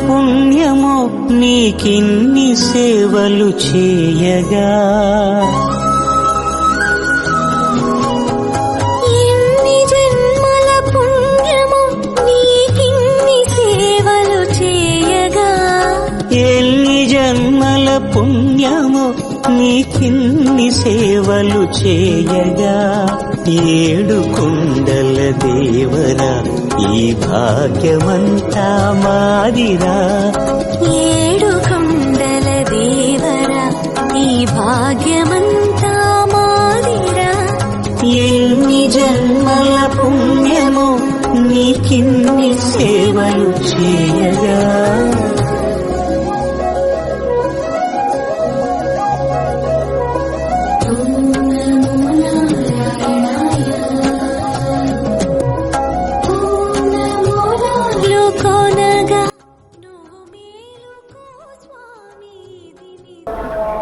పుణ్యము నీకిన్ని సేవలు చేయగా ఎన్ని జన్మల పుణ్యము నీకిన్ని సేవలు చేయగా ఎన్ని జన్మల పుణ్యము నీకిన్ని సేవలు చేయగా ఏడు కొండల దేవరా ఈ భాగ్యమంతా మాదిరా ఏడు కొండల దేవరా ఈ భాగ్యమంతా మాదిరా ఎన్ని జన్మల పుణ్యము నీకిన్ని సేవలు చేయగా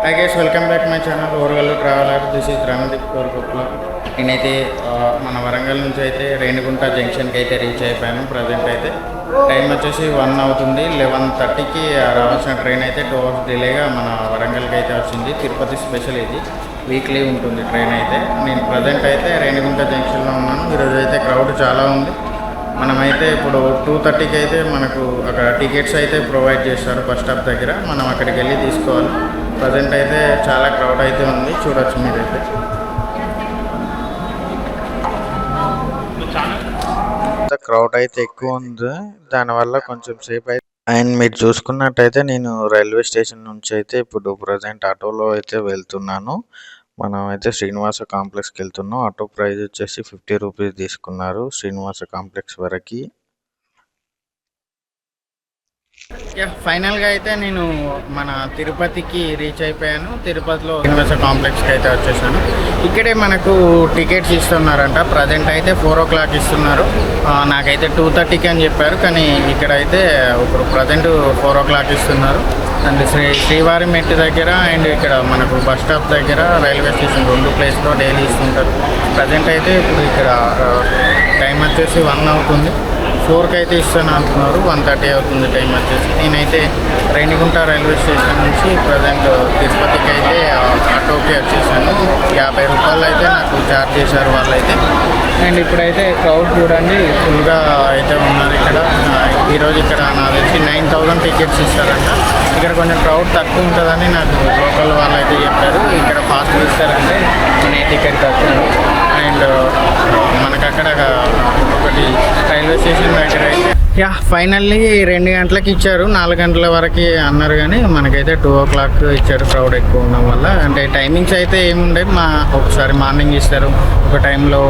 Hi guys, welcome back to my channel Orugallu Traveler. This is Ramandeep Korkopla. నేనైతే మన వరంగల్ నుంచి అయితే రేణిగుంట జంక్షన్కి అయితే రీచ్ అయిపోయాను. ప్రజెంట్ అయితే టైం వచ్చేసి 1 అవుతుంది. 11:30కి రావాల్సిన ట్రైన్ అయితే 2 hours డిలేగా మన వరంగల్కి అయితే వచ్చింది. తిరుపతి స్పెషల్ ఇది, వీక్లీ ఉంటుంది ట్రైన్ అయితే. నేను ప్రజెంట్ అయితే రేణిగుంట జంక్షన్లో ఉన్నాను. ఈరోజు అయితే క్రౌడ్ చాలా ఉంది. మనమైతే ఇప్పుడు 2:30కి అయితే మనకు అక్కడ టికెట్స్ అయితే ప్రొవైడ్ చేస్తారు బస్ స్టాప్ దగ్గర. మనం అక్కడికి వెళ్ళి తీసుకోవాలి. ప్రజెంట్ అయితే చాలా క్రౌడ్ అయితే ఉంది, చూడొచ్చు మీరైతే. క్రౌడ్ అయితే ఎక్కువ ఉంది, దానివల్ల కొంచెం సేపు అయితే. అండ్ మీరు చూసుకున్నట్టయితే నేను రైల్వే స్టేషన్ నుంచి అయితే ఇప్పుడు ప్రజెంట్ ఆటోలో అయితే వెళ్తున్నాను. మనం అయితే శ్రీనివాస కాంప్లెక్స్కి వెళ్తున్నాం. ఆటో ప్రైస్ వచ్చేసి 50 రూపీస్ తీసుకున్నారు శ్రీనివాస కాంప్లెక్స్ వరకు. ఫైనల్గా అయితే నేను మన తిరుపతికి రీచ్ అయిపోయాను. తిరుపతిలో శ్రీనివాస కాంప్లెక్స్కి అయితే వచ్చేసాను. ఇక్కడే మనకు టికెట్స్ ఇస్తున్నారంట. ప్రజెంట్ అయితే 4 o'clock ఇస్తున్నారు. నాకైతే 2:30కి అని చెప్పారు, కానీ ఇక్కడ అయితే ఇప్పుడు ప్రజెంట్ 4 o'clock ఇస్తున్నారు. అండ్ శ్రీవారి మెట్టు దగ్గర అండ్ ఇక్కడ మనకు బస్ స్టాప్ దగ్గర రైల్వే స్టేషన్ 2 ప్లేస్లో డైలీ ఇస్తుంటారు. ప్రజెంట్ అయితే ఇప్పుడు ఇక్కడ టైం వచ్చేసి 1 అవుతుంది. 4కి అయితే ఇస్తాను అంటున్నారు. 1:30 అవుతుంది టైం వచ్చేసి. నేనైతే రేణిగుంట రైల్వే స్టేషన్ నుంచి ప్రజెంట్ తిరుపతికి అయితే ఆటోకి వచ్చేసాను. 50 రూపాయలు అయితే నాకు ఛార్జ్ చేశారు వాళ్ళైతే. అండ్ ఇప్పుడైతే క్రౌడ్ చూడండి, ఫుల్గా అయితే ఉన్నారు ఇక్కడ. ఈరోజు ఇక్కడ నాకు తెలిసి 9,000 టికెట్స్ ఇస్తారంట. ఇక్కడ కొంచెం క్రౌడ్ తక్కువ ఉంటుందని నాకు లోకల్ వాళ్ళు అయితే చెప్పారు. ఇక్కడ ఫాస్ట్ ఇస్తారంటే నేను ఇక్కడికి వచ్చాను. అండ్ మనకు అక్కడ ఒకటి రైల్వే స్టేషన్ దగ్గర అయితే ఫైనల్లీ 2 గంటలకు ఇచ్చారు. 4 గంటల వరకు అన్నారు, కానీ మనకైతే 2 o'clock ఇచ్చారు క్రౌడ్ ఎక్కువ ఉండడం వల్ల. అంటే టైమింగ్స్ అయితే ఏముండే, ఒకసారి మార్నింగ్ ఇస్తారు, ఒక టైంలో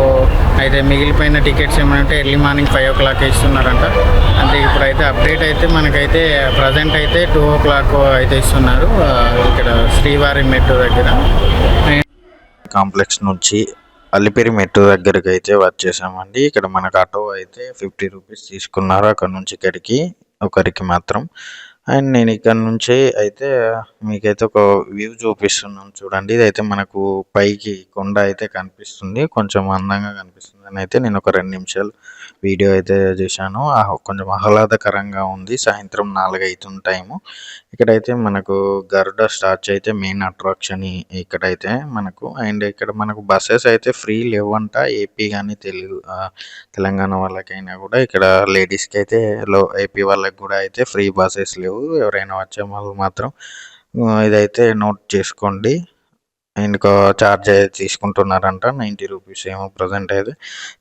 అయితే మిగిలిపోయిన టికెట్స్ ఏమంటే ఎర్లీ మార్నింగ్ 5 o'clock ఇస్తున్నారంట. అంటే ఇప్పుడైతే అప్డేట్ అయితే మనకైతే ప్రజెంట్ అయితే 2 o'clock అయితే ఇస్తున్నారు ఇక్కడ శ్రీవారి మెట్టు దగ్గర. కాంప్లెక్స్ నుంచి అలిపిరి మెట్టు దగ్గరికి అయితే వచ్చేసామండి. ఇక్కడ మనకు ఆటో అయితే 50 రూపీస్ తీసుకున్నారు అక్కడ నుంచి ఇక్కడికి, ఒకరికి మాత్రం. అండ్ నేను ఇక్కడ నుంచి అయితే మీకైతే ఒక వ్యూ చూపిస్తున్నాను చూడండి. ఇదైతే మనకు పైకి కొండ అయితే కనిపిస్తుంది, కొంచెం అందంగా కనిపిస్తుంది అని అయితే నేను ఒక 2 నిమిషాలు వీడియో అయితే చేశాను. కొంచెం ఆహ్లాదకరంగా ఉంది. సాయంత్రం 4 అవుతుంది టైము. ఇక్కడైతే మనకు గరుడ స్టాచ్యూ అయితే మెయిన్ అట్రాక్షన్ ఇక్కడైతే మనకు. అండ్ ఇక్కడ మనకు బస్సెస్ అయితే ఫ్రీ లేవంట. ఏపీ కానీ తెలంగాణ వాళ్ళకైనా కూడా. ఇక్కడ లేడీస్కి అయితే ఏపీ వాళ్ళకి కూడా అయితే ఫ్రీ బస్సెస్ లేవు. ఎవరైనా వచ్చే వాళ్ళు మాత్రం ఇదైతే నోట్ చేసుకోండి. అండ్ ఛార్జ్ అయితే తీసుకుంటున్నారంట 90 రూపీస్ ఏమో. ప్రజెంట్ అయితే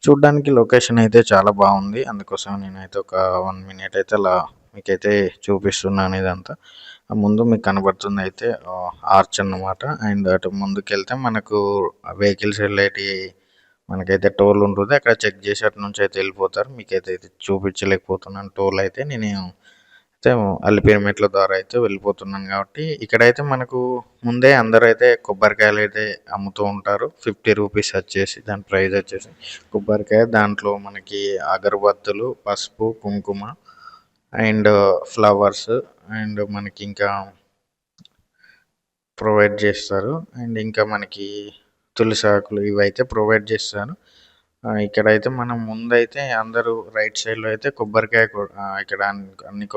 చూడ్డానికి లొకేషన్ అయితే చాలా బాగుంది. అందుకోసం నేనైతే ఒక 1 minute అయితే అలా మీకైతే చూపిస్తున్నాను. ఇదంతా ముందు మీకు కనబడుతుంది అయితే ఆర్చ్ అన్నమాట. అండ్ అటు ముందుకు వెళ్తే మనకు వెహికల్స్ వెళ్ళేటి మనకైతే టోల్ ఉంటుంది. అక్కడ చెక్ చేసి అటు నుంచి అయితే వెళ్ళిపోతారు. మీకైతే చూపించలేకపోతున్నాను టోల్ అయితే. నేను అయితే అలిపిరి మెట్ల ద్వారా అయితే వెళ్ళిపోతున్నాను కాబట్టి. ఇక్కడైతే మనకు ముందే అందరూ అయితే కొబ్బరికాయలు అయితే అమ్ముతూ ఉంటారు. 50 రూపీస్ వచ్చేసి దాని ప్రైస్ వచ్చేసి కొబ్బరికాయ. దాంట్లో మనకి అగరబత్తులు, పసుపు, కుంకుమ అండ్ ఫ్లవర్స్ అండ్ మనకి ఇంకా ప్రొవైడ్ చేస్తారు. అండ్ ఇంకా మనకి తులసి ఆకులు ఇవైతే ప్రొవైడ్ చేస్తారు. ఇక్కడైతే మనం ముందైతే అందరూ రైట్ సైడ్‌లో అయితే కొబ్బరికాయ ఇక్కడ అన్ని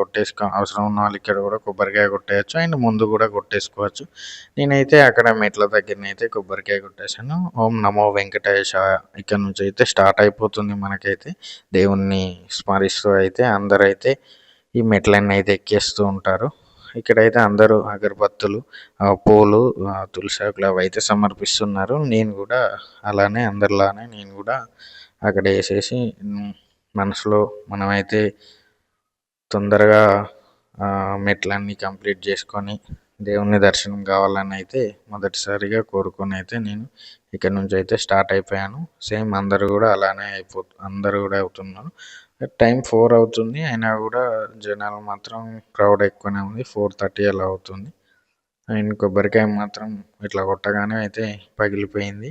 అవసరం ఉన్న వాళ్ళు ఇక్కడ కూడా కొబ్బరికాయ కొట్టేయచ్చు. అండ్ ముందు కూడా కొట్టేసుకోవచ్చు. నేనైతే అక్కడ మెట్ల దగ్గరనైతే కొబ్బరికాయ కొట్టేసాను. ఓం నమో వెంకటేశాయ ఇక్కడ నుంచి అయితే స్టార్ట్ అయిపోతుంది మనకైతే. దేవుణ్ణి స్మరిస్తూ అయితే అందరైతే ఈ మెట్లన్నీ అయితే ఎక్కేస్తూ ఉంటారు. ఇక్కడైతే అందరూ అగరబత్తులు, పూలు, తులసాకులు అవైతే సమర్పిస్తున్నారు. నేను కూడా అలానే అందరిలానే నేను కూడా అక్కడ వేసేసి మనసులో మనమైతే తొందరగా మెట్లన్నీ కంప్లీట్ చేసుకొని దేవుని దర్శనం కావాలని అయితే మొదటిసారిగా కోరుకొని అయితే నేను ఇక్కడ నుంచి అయితే స్టార్ట్ అయిపోయాను. సేమ్ అందరూ కూడా అలానే అందరూ కూడా అవుతున్నారు. టైం 4 అవుతుంది. అయినా కూడా జనాలు మాత్రం క్రౌడ్ ఎక్కువనే ఉంది. 4:30 అలా అవుతుంది. అండ్ కొబ్బరికాయ మాత్రం ఇట్లా కొట్టగానే అయితే పగిలిపోయింది.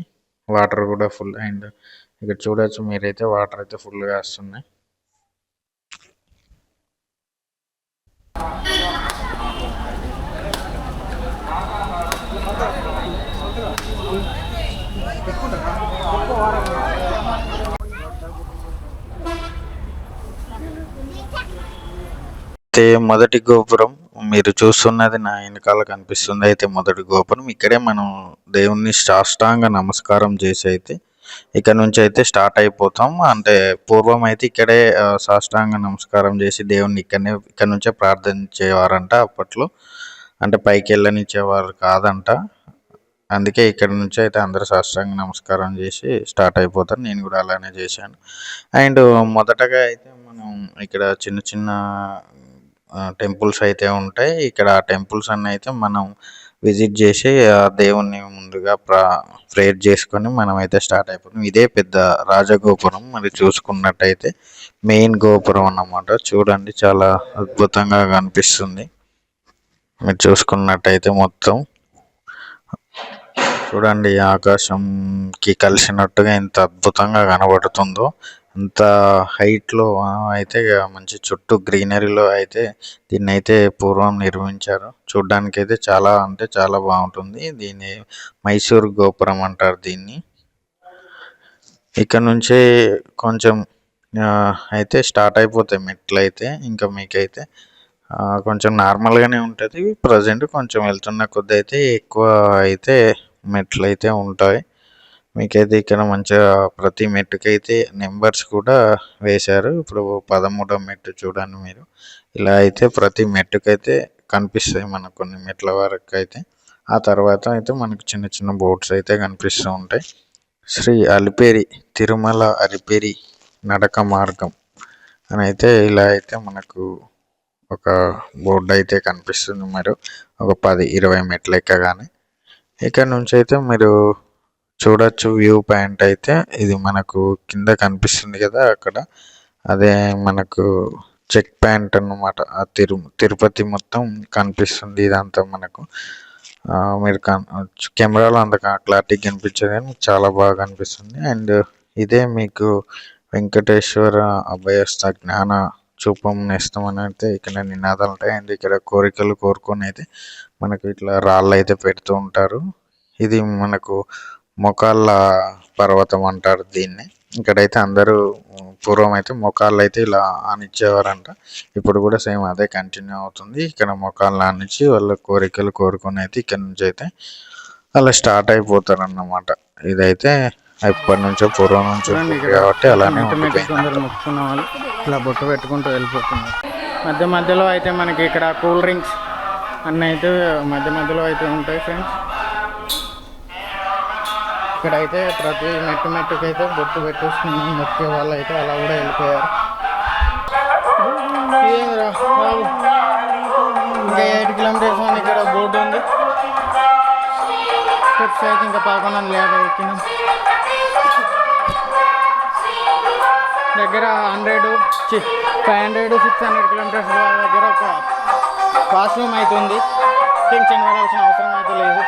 వాటర్ కూడా ఫుల్. అండ్ ఇక్కడ చూడొచ్చు మీరైతే వాటర్ అయితే ఫుల్గా వస్తున్నాయి. అయితే మొదటి గోపురం మీరు చూస్తున్నది నా వెనకాల కనిపిస్తుంది అయితే మొదటి గోపురం. ఇక్కడే మనం దేవుణ్ణి సాష్టాంగ నమస్కారం చేసి అయితే ఇక్కడ నుంచి అయితే స్టార్ట్ అయిపోతాం. అంటే పూర్వం అయితే ఇక్కడే సాష్టాంగ నమస్కారం చేసి దేవుణ్ణి ఇక్కడ నుంచే ప్రార్థించేవారంట అప్పట్లో. అంటే పైకి వెళ్ళనిచ్చేవారు కాదంట. అందుకే ఇక్కడ నుంచి అయితే అందరూ సాష్టాంగ నమస్కారం చేసి స్టార్ట్ అయిపోతారు. నేను కూడా అలానే చేశాను. అండ్ మొదటగా అయితే మనం ఇక్కడ చిన్న చిన్న టెంపుల్స్ అయితే ఉంటాయి. ఇక్కడ ఆ టెంపుల్స్ అన్నీ అయితే మనం విజిట్ చేసి ఆ దేవుణ్ణి ముందుగా ప్రేయర్ చేసుకొని మనం అయితే స్టార్ట్ అయిపోతాం. ఇదే పెద్ద రాజగోపురం మరి చూసుకున్నట్టయితే మెయిన్ గోపురం అన్నమాట. చూడండి చాలా అద్భుతంగా కనిపిస్తుంది. మీరు చూసుకున్నట్టయితే మొత్తం చూడండి ఆకాశంకి కలిసినట్టుగా ఎంత అద్భుతంగా కనబడుతుందో. అంత హైట్లో అయితే మంచి చుట్టూ గ్రీనరీలో అయితే దీన్ని అయితే పూర్వం నిర్మించారు. చూడ్డానికి అయితే చాలా అంటే చాలా బాగుంటుంది. దీన్ని మైసూర్ గోపురం అంటారు దీన్ని. ఇక్కడ నుంచే కొంచెం అయితే స్టార్ట్ అయిపోతాయి మెట్లు అయితే. ఇంకా మీకైతే కొంచెం నార్మల్గానే ఉంటుంది. ప్రజెంట్ కొంచెం వెళ్తున్న కొద్ది అయితే ఎక్కువ అయితే మెట్లు అయితే ఉంటాయి. మీకైతే ఇక్కడ మంచిగా ప్రతి మెట్టుకైతే నెంబర్స్ కూడా వేశారు. ఇప్పుడు 13వ మెట్టు చూడండి మీరు. ఇలా అయితే ప్రతి మెట్టుకైతే కనిపిస్తాయి మనకు కొన్ని మెట్ల వరకు అయితే. ఆ తర్వాత అయితే మనకు చిన్న చిన్న బోర్డ్స్ అయితే కనిపిస్తూ ఉంటాయి. శ్రీ అలిపిరి తిరుమల అలిపిరి నడక మార్గం అని అయితే ఇలా అయితే మనకు ఒక బోర్డు అయితే కనిపిస్తుంది. మరి ఒక 10-20 మెట్లు ఎక్కగానే ఇక్కడ నుంచి అయితే మీరు చూడొచ్చు వ్యూ పాయింట్ అయితే. ఇది మనకు కింద కనిపిస్తుంది కదా అక్కడ, అదే మనకు చెక్ పాయింట్ అన్నమాట. ఆ తిరుపతి మొత్తం కనిపిస్తుంది ఇదంతా మనకు. మీరు కెమెరాలో అంత క్లారిటీ కనిపించదు కానీ చాలా బాగా కనిపిస్తుంది. అండ్ ఇదే మీకు వెంకటేశ్వర అభయస్థ జ్ఞాన చూపం నేస్తం అని అయితే ఇక్కడ నినాదాలు ఉంటాయి. అండ్ ఇక్కడ కోరికలు కోరుకొని అయితే మనకు ఇట్లా రాళ్ళు అయితే పెడుతూ ఉంటారు. ఇది మనకు మోకాళ్ళ పర్వతం అంటారు దీన్ని. ఇక్కడైతే అందరూ పూర్వం అయితే మోకాళ్ళు అయితే ఇలా ఆనిచ్చేవారంట. ఇప్పుడు కూడా సేమ్ అదే కంటిన్యూ అవుతుంది. ఇక్కడ మోకాళ్ళు ఆనిచ్చి వాళ్ళ కోరికలు కోరుకొని అయితే ఇక్కడ నుంచి అయితే అలా స్టార్ట్ అయిపోతారు అన్నమాట. ఇదైతే ఎప్పటి నుంచో పూర్వం నుంచి కాబట్టి అలానే మొక్కుకున్న వాళ్ళు ఇలా బొట్టు పెట్టుకుంటూ వెళ్ళిపోతున్నారు. మధ్య మధ్యలో అయితే మనకి ఇక్కడ కూల్ డ్రింక్స్ అన్నీ అయితే మధ్య మధ్యలో అయితే ఉంటాయి ఫ్రెండ్స్. ఇక్కడైతే ప్రతి మెట్టుకైతే బొట్టు పెట్టేసుకున్నాం. మొక్కే వాళ్ళు అయితే అలా కూడా వెళ్ళిపోయారు. ఇంకా 8 కిలోమీటర్స్ అని ఇక్కడ బోర్డు ఉంది. స్టెప్స్ అయితే ఇంకా పాపన లేక ఎక్కినాం. దగ్గర 500-600 కిలోమీటర్స్ దగ్గర ఒక వాష్రూమ్ అవుతుంది. టెన్షన్ పడాల్సిన అవసరం అయితే లేదు.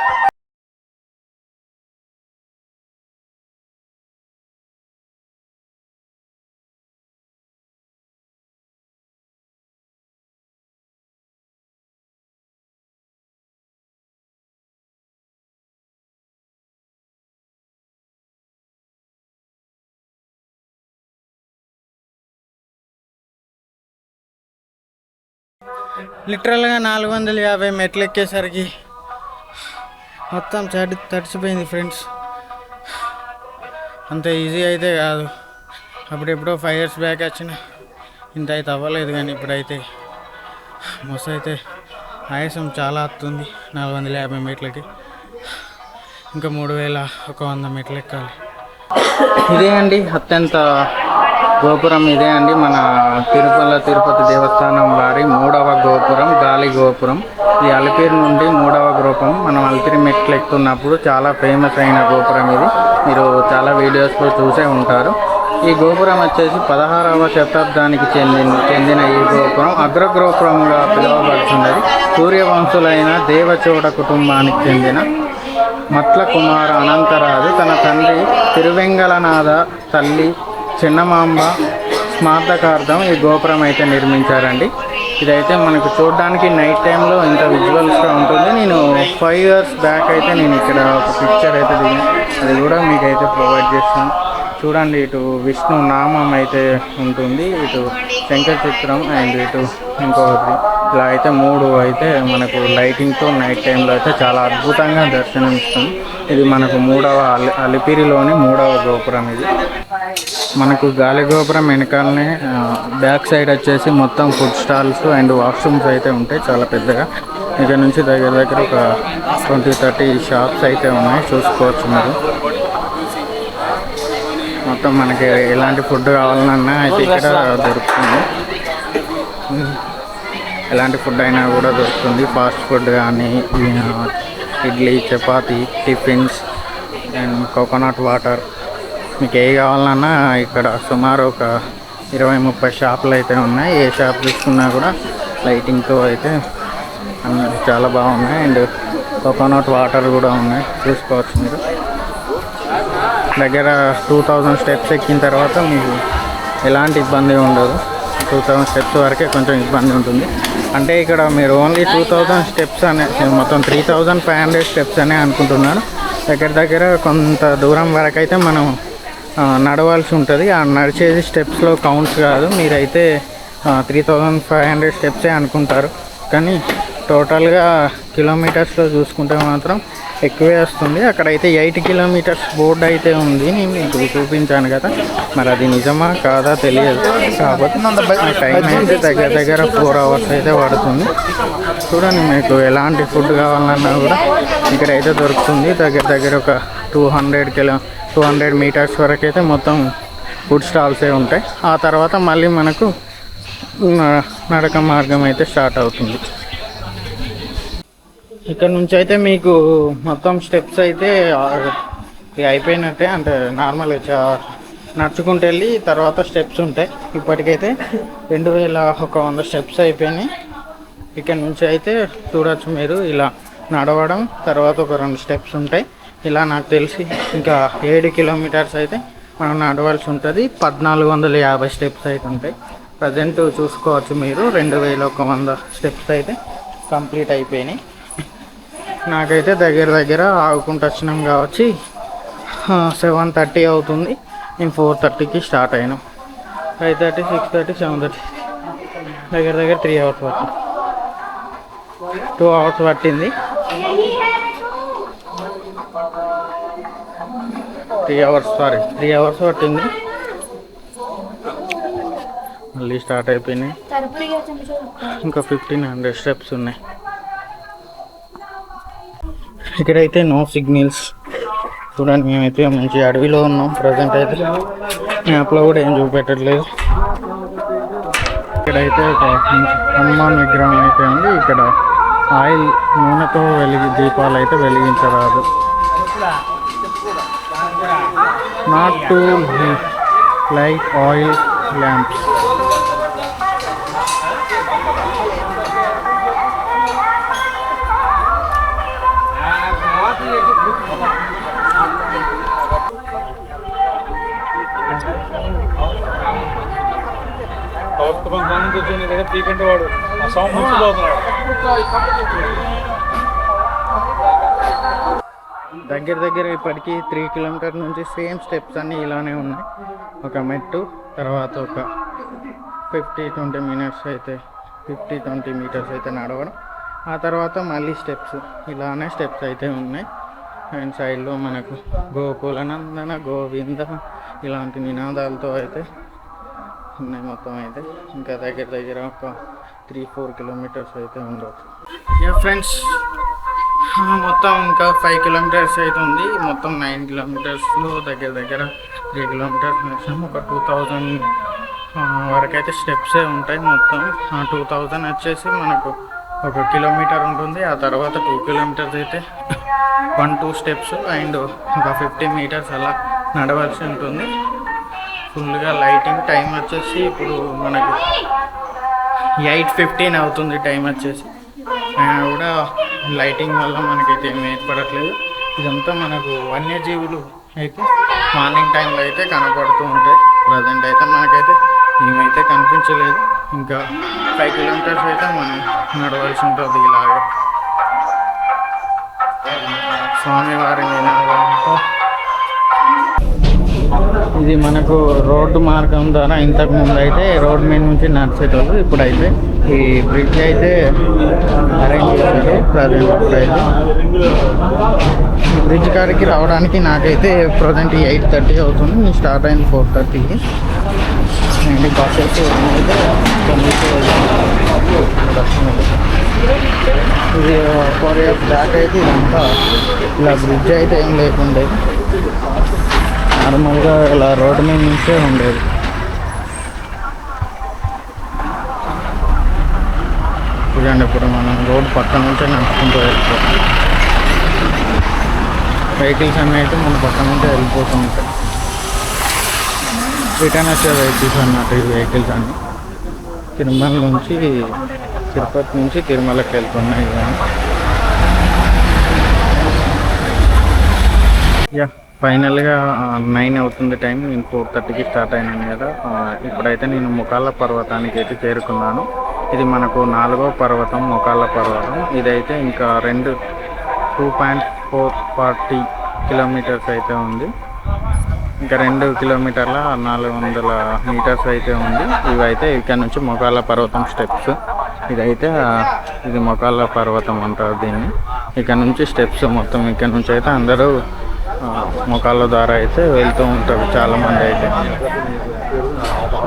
లిటరల్గా 450 మెట్లు ఎక్కేసరికి మొత్తం తడిచిపోయింది ఫ్రెండ్స్. అంత ఈజీ అయితే కాదు. అప్పుడెప్పుడో 5 years బ్యాక్ వచ్చిన ఇంత అయితే అవ్వలేదు, కానీ ఇప్పుడైతే మస్తు అయితే ఆయాసం చాలా వస్తుంది. 450 మెట్లకి ఇంకా 3100 మెట్లు ఎక్కాలి. ఇదే అండి అత్యంత గోపురం. ఇదే అండి మన తిరుపతి దేవస్థానం వారి 3వ గోపురం, గాలి గోపురం. ఈ అలిపిరి నుండి 3వ గోపురం. మనం అలిపిరి మెట్లు ఎక్కుతున్నప్పుడు చాలా ఫేమస్ అయిన గోపురం ఇది. మీరు చాలా వీడియోస్లో చూసే ఉంటారు. ఈ గోపురం వచ్చేసి 16వ శతాబ్దానికి చెందిన ఈ గోపురం అగ్రగోపురంగా పిలువబడుతున్నది. సూర్యవంశులైన దేవచోడ కుటుంబానికి చెందిన మట్ల కుమార అనంతరాజు తన తండ్రి తిరువెంగళనాథ తల్లి చిన్నమాంబ స్మారకార్థం ఈ గోపురం అయితే నిర్మించారండి. ఇదైతే మనకు చూడడానికి నైట్ టైంలో ఇంత విజువల్స్గా ఉంటుంది. నేను 5 years బ్యాక్ అయితే నేను ఇక్కడ ఒక పిక్చర్ అయితే దిగాను, అది కూడా మీకైతే ప్రొవైడ్ చేస్తాను. చూడండి, ఇటు విష్ణు నామం అయితే ఉంటుంది, ఇటు శంకర చిత్రం అండ్ ఇటు ఇంకొకటి. ఇలా అయితే 3 అయితే మనకు లైటింగ్తో నైట్ టైంలో అయితే చాలా అద్భుతంగా దర్శనం ఇస్తుంది. ఇది మనకు అలిపిరిలోని 3వ గోపురం. ఇది మనకు గాలి గోపురం వెనకాలనే బ్యాక్ సైడ్ వచ్చేసి మొత్తం ఫుడ్ స్టాల్స్ అండ్ వాష్రూమ్స్ అయితే ఉంటాయి చాలా పెద్దగా. ఇక్కడ నుంచి దగ్గర ఒక 20-30 షాప్స్ అయితే ఉన్నాయి, చూసుకోవచ్చు మీరు. మొత్తం మనకి ఎలాంటి ఫుడ్ కావాలన్నా అయితే ఇక్కడ దొరుకుతుంది. ఎలాంటి ఫుడ్ అయినా కూడా దొరుకుతుంది. ఫాస్ట్ ఫుడ్ కానీ idli, chapati, tiffins and coconut water, మీకు ఏ కావాలన్నా ఇక్కడ సుమారు ఒక 20-30 షాపులు అయితే ఉన్నాయి. ఏ షాప్ తీసుకున్నా కూడా లైటింగ్తో అయితే చాలా బాగున్నాయి. అండ్ కోకోనట్ వాటర్ కూడా ఉన్నాయి, చూసుకోవచ్చు మీరు. దగ్గర 2000 స్టెప్స్ ఎక్కిన తర్వాత మీకు ఎలాంటి ఇబ్బంది ఉండదు. 2000 స్టెప్స్ వరకే కొంచెం ఇబ్బంది ఉంటుంది. అంటే ఇక్కడ మీరు ఓన్లీ 2000 స్టెప్స్ అనే, మొత్తం 3500 స్టెప్స్ అనే అనుకుంటున్నాను. దగ్గర కొంత దూరం వరకు అయితే మనం నడవాల్సి ఉంటుంది. ఆ నడిచేది స్టెప్స్లో కౌంట్స్ కాదు. మీరైతే 3500 స్టెప్సే అనుకుంటారు, కానీ టోటల్గా కిలోమీటర్స్లో చూసుకుంటే మాత్రం ఎక్కువే వస్తుంది. అక్కడైతే 8 kilometers బోర్డు అయితే ఉంది, నేను మీకు చూపించాను కదా. మరి అది నిజమా కాదా తెలియదు, కాకపోతే టైం అయితే దగ్గర 4 hours అయితే పడుతుంది. చూడండి, మీకు ఎలాంటి ఫుడ్ కావాలన్నా కూడా ఇక్కడైతే దొరుకుతుంది. దగ్గర ఒక 200 meters వరకు అయితే మొత్తం ఫుడ్ స్టాల్సే ఉంటాయి. ఆ తర్వాత మళ్ళీ మనకు నడక మార్గం అయితే స్టార్ట్ అవుతుంది. ఇక్కడ నుంచి అయితే మీకు మొత్తం స్టెప్స్ అయితే అయిపోయినట్టే. అంటే నార్మల్గా నడుచుకుంటూ వెళ్ళి తర్వాత స్టెప్స్ ఉంటాయి. ఇప్పటికైతే 2100 స్టెప్స్ అయిపోయినాయి. ఇక్కడ నుంచి అయితే చూడవచ్చు మీరు. ఇలా నడవడం, తర్వాత ఒక 2 స్టెప్స్ ఉంటాయి. ఇలా నాకు తెలిసి ఇంకా 7 kilometers అయితే మనం నడవాల్సి ఉంటుంది. 1450 స్టెప్స్ అయితే ఉంటాయి. ప్రజెంట్ చూసుకోవచ్చు మీరు, 2100 స్టెప్స్ అయితే కంప్లీట్ అయిపోయినాయి. నాకైతే దగ్గర ఆగుకుంటూ వచ్చినాం కావచ్చు 7:30 అవుతుంది. నేను 4:30కి స్టార్ట్ అయినాం. 5:30, 6:30, 7:30, దగ్గర 3 hours పట్టింది. 2 hours పట్టింది. 3 hours పట్టింది. మళ్ళీ స్టార్ట్ అయిపోయినాయి. ఇంకా 1500 స్టెప్స్ ఉన్నాయి. ఇక్కడైతే నో సిగ్నల్స్. చూడండి, మేమైతే మంచి అడవిలో ఉన్నాం. ప్రజెంట్ అయితే మ్యాప్లో కూడా ఏం చూపెట్టట్లేదు. ఇక్కడైతే ఒక హనుమాన్ విగ్రహం అయితే ఉంది. ఇక్కడ ఆయిల్ నూనెతో దీపాలు అయితే వెలిగించరాదు. Not to light oil lamps. దగ్గర ఇప్పటికీ 3 kilometers నుంచి సేమ్ స్టెప్స్ అన్నీ ఇలానే ఉన్నాయి. ఒక మెట్టు తర్వాత ఒక 50-20 minutes అయితే 20 మీటర్స్ అయితే నడవడం. ఆ తర్వాత మళ్ళీ స్టెప్స్, ఇలానే స్టెప్స్ అయితే ఉన్నాయి. అండ్ సైడ్లో మనకు గోకులనందన గోవింద ఇలాంటి నినాదాలతో అయితే ఉన్నాయి మొత్తం అయితే. ఇంకా దగ్గర ఒక 3-4 కిలోమీటర్స్ అయితే ఉండవచ్చు. ఫ్రెండ్స్, మొత్తం ఇంకా 5 కిలోమీటర్స్ అయితే ఉంది. మొత్తం 9 కిలోమీటర్స్లో దగ్గర 3 కిలోమీటర్స్ వేసాము. ఒక 2000 వరకు అయితే స్టెప్సే ఉంటాయి మొత్తం. 2000 వచ్చేసి మనకు 1 కిలోమీటర్ ఉంటుంది. ఆ తర్వాత 2 కిలోమీటర్స్ అయితే 1-2 స్టెప్స్ అండ్ ఒక 50 మీటర్స్ అలా నడవాల్సి ఉంటుంది. ఫుల్గా లైటింగ్. టైం వచ్చేసి ఇప్పుడు మనకు 8:15 అవుతుంది టైం వచ్చేసి. అయినా కూడా లైటింగ్ వల్ల మనకైతే ఏమి ఏర్పడట్లేదు. ఇదంతా మనకు వన్యజీవులు అయితే మార్నింగ్ టైంలో అయితే కనపడుతూ ఉంటాయి. ప్రజెంట్ అయితే మనకైతే ఏమైతే కనిపించలేదు. ఇంకా 5 కిలోమీటర్స్ అయితే మనం నడవలసి ఉంటుంది. ఇలాగే స్వామివారి నినాదంతో ఇది మనకు రోడ్డు మార్గం ద్వారా ఇంతకు ముందు అయితే రోడ్ మీద నుంచి నడిచేటోళ్ళు. ఇప్పుడైతే ఈ బ్రిడ్జ్ అయితే అరేంజ్ చేశారు ప్రజెంట్. ఇప్పుడైతే బ్రిడ్జ్ కాడికి రావడానికి నాకైతే ప్రజెంట్ 8:30 అవుతుంది. నేను స్టార్ట్ అయింది 4:30కి. అండ్ బస్సెస్ అయితే 9 ఇది 4 years బ్యాక్ అయితే ఇదంతా ఇలా బ్రిడ్జ్ అయితే ఏం లేకుండే, నార్మల్గా ఇలా రోడ్డు మీద నుంచే ఉండేది. చూడండి, ఇప్పుడు మనం రోడ్ పక్క నుంచే నడుచుకుంటూ వెళ్ళిపోతాం. వెహికల్స్ అన్నీ అయితే మన పక్క నుంచే వెళ్ళిపోతూ ఉంటాయి. రిటర్న్ వచ్చే వెహికల్స్ అన్నట్టు ఈ వెహికల్స్ అన్నీ తిరుపతి నుంచి తిరుమలకి వెళ్తున్నాయి. ఫైనల్గా 9 అవుతుంది టైం. నేను 4:30కి స్టార్ట్ అయినాను కదా. ఇప్పుడైతే నేను మొకాళ్ళ పర్వతానికి అయితే చేరుకున్నాను. ఇది మనకు 4వ పర్వతం, మొకాళ్ళ పర్వతం. ఇదైతే ఇంకా 2.440 కిలోమీటర్స్ అయితే ఉంది. ఇంకా 2 కిలోమీటర్ల 400 మీటర్స్ అయితే ఉంది. ఇవైతే ఇక్కడ నుంచి మొకాళ్ళ పర్వతం స్టెప్స్. ఇది మొకాళ్ళ పర్వతం అంటారు దీన్ని. ఇక్కడ నుంచి స్టెప్స్ మొత్తం. ఇక్కడ నుంచి అయితే అందరూ మొకాళ్ళ ద్వారా అయితే వెళ్తూ ఉంటారు చాలామంది అయితే.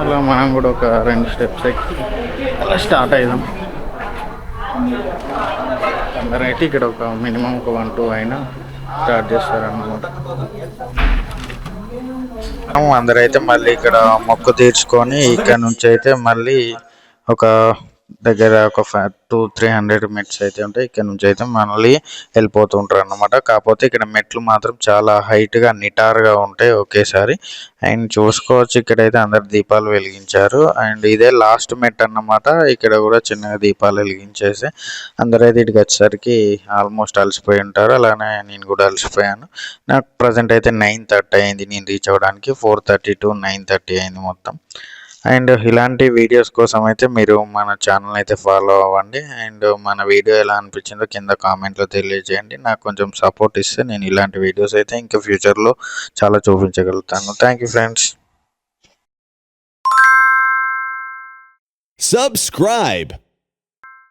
అలా మనం కూడా ఒక 2 స్టెప్స్ ఎక్కి అలా స్టార్ట్ అయ్యాం. అందరూ అయితే ఇక్కడ ఒక మినిమం ఒక 1-2 అయినా స్టార్ట్ చేస్తారన్నమాట. అందరైతే మళ్ళీ ఇక్కడ మొక్కు తీర్చుకొని ఇక్కడ నుంచి అయితే మళ్ళీ ఒక దగ్గర ఒక 200-300 మెట్స్ అయితే ఉంటాయి. ఇక్కడ నుంచి అయితే మళ్ళీ వెళ్ళిపోతూ ఉంటారు అన్నమాట. కాకపోతే ఇక్కడ మెట్లు మాత్రం చాలా హైట్గా నిటారుగా ఉంటాయి ఒకేసారి. అండ్ చూసుకోవచ్చు, ఇక్కడైతే అందరు దీపాలు వెలిగించారు. అండ్ ఇదే లాస్ట్ మెట్ అన్నమాట. ఇక్కడ కూడా చిన్నగా దీపాలు వెలిగించేసి అందరైతే ఇక్కడికి వచ్చేసరికి ఆల్మోస్ట్ అలసిపోయి ఉంటారు. అలానే నేను కూడా అలసిపోయాను. నాకు ప్రజెంట్ అయితే 9:30 అయింది నేను రీచ్ అవ్వడానికి. 4:30 to 9:30 అయింది మొత్తం. అండ్ ఇలాంటి వీడియోస్ కోసం అయితే మీరు మన ఛానల్ అయితే ఫాలో అవ్వండి. అండ్ మన వీడియో ఎలా అనిపించిందో కింద కామెంట్లో తెలియజేయండి. నాకు కొంచెం సపోర్ట్ ఇస్తే నేను ఇలాంటి వీడియోస్ అయితే ఇంకా ఫ్యూచర్లో చాలా చూపించగలుగుతాను. Thank you friends. Subscribe.